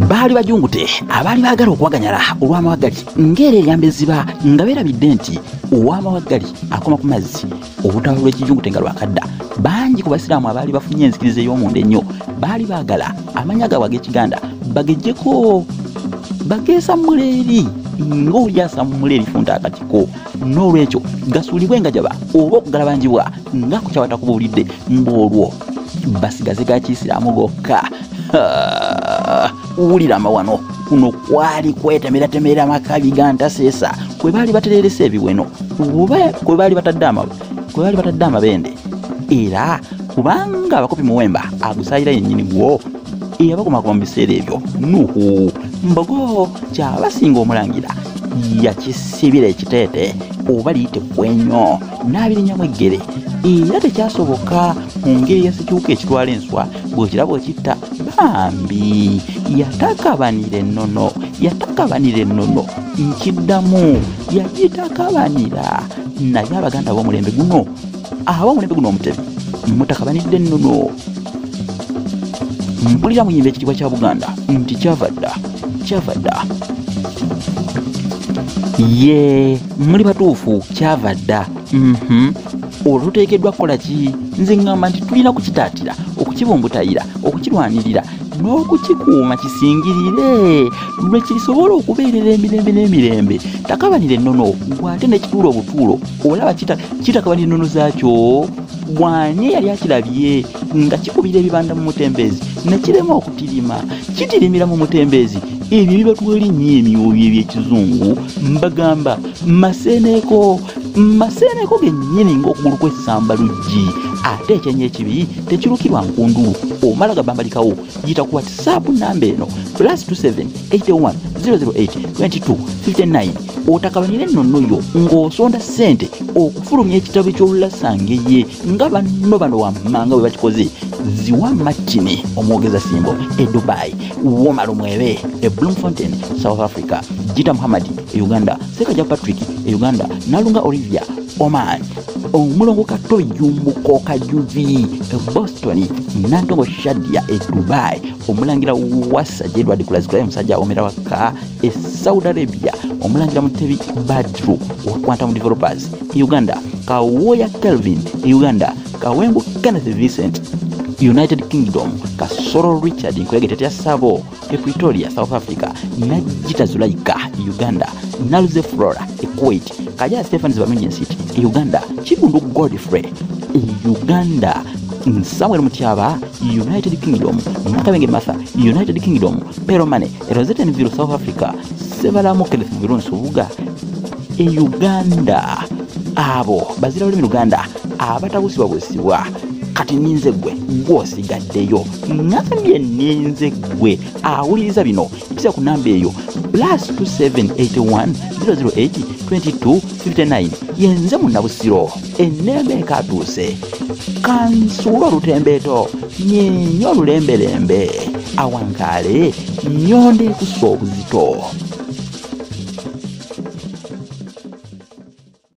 baali bajungute abaali baagala okuwaganyala olw'amawaggali ng'era eryambeziba nga beerabidde nti ow'amawaggali akoma ku mazzi obutawala lw'ekijungute nga lwakadda. Bangi ku basiraamu abaali bafunye enzikiriza ey'omunda ennyo baali baagala amanya gaabwe ag'ekiganda bagejjeko bageesammula eri ng'oli asammula erifunta akatiko, n'olwekyo gasuulibwe nga jaba oba okugalabanjibwa nga ku kyawata kubuulidde ng'olwo basigaze ga kiisiraamu gokka. Wulira amawano kuno kwali kwetemeratemera makabi ga Ntaseesa kwe baali batereresa ebiweno oba kwe baali batadde amabende, era kubanga abakopi muwemba agusaayira yennyini gwo eyabakomako mu biseera ebyo Nuhu Mbogo kyabasinga omulangira yakisibira ekiteete oba liyite kwenyo n'abirinnyamu eggere, era tekyasoboka mu ngeri ya sekiwuka ekitwala enswa bw'ekirabo ekitta. Bambi yatakabanira ennono nkiddamu yagitakabanira naye abaganda ab'omulembe guno omutebi mutakabanidde ennono. Mpulira muyimba ekitiibwa kya Buganda nti kyavadda ye muli batuufu kyavadda. Olwo tuteekeddwa kukola ki? Nze ngamba nti tulina kukitaatira, okukibumbutayira, okukirwanirira n'okukikuuma kisingirire lwe kirisobola okubeerera emirembe n'emirembe. Takabanira ennono gw'ate nekituula obutuulo olaba kitakabanira ennono zaakyo. Bw'ani yali akirabye nga kikubira ebibanda mu mutembeezi ne kirema okutirima, kitirimira mu mutembeezi. Ebyo bibatuwa erinnya emyoyo eby'ekizungu mbagamba maseeneeko gennyini ng'okugulu kw'essamba luggi. Ate ekyenyi ekibi tekirukirwa nkundu, omala gabambalikawo yita ku WhatsApp namba eno +27 81 008 22 59 otakabanira ennono yo ng'osonda ssente okufulumya ekitabo eky'olulasangeye nga bano wammanga bwe bakikoze. Ziwa Martini omwogeza Simbo e Dubai, Womalo Mwebe e Bloemfontein South Africa, Jita Muhammad e Uganda, Sekaja Patrick e Uganda, Nalunga Olivia Oman, Omulongo Katoyi Mukoka Juvi e Boston, Nantongo Shadia e Dubai, Omulangira Wasa Jedward Kulazikula Musajja Omera Waka e Saudi Arabia, Omulangira Mutebi Badru wa Quantum Developers e Uganda, Kawoya Kelvin e Uganda, Kawengu Kenneth Vincent United Kingdom, Kasoro Richard Nkwegetetea Sabo e Pretoria South Africa, Najita Zulaika Uganda, Nalze Flora e Kuwait, Kajaya Stephens Baminian City e Uganda, Chikundu Godfrey e Uganda, Samuel Mutiaba United Kingdom, Makabenge Martha United Kingdom, Pero Mane Rosetta Nviro South Africa, Sevala Mokele Viron Subuga e Uganda. Abo bazira olimi Uganda abatabusibwa bwesibwa kati ninze gwe ng'osigaddeyo. Ngambye ninze gwe awuliriza bino mpisa ku namba eyo +2781 008 22 59 yenze munnabusiro ennembe ekatuuse kansuula olutembeeto nyenyo olulembelembe awangaale nyonde kussa obuzito.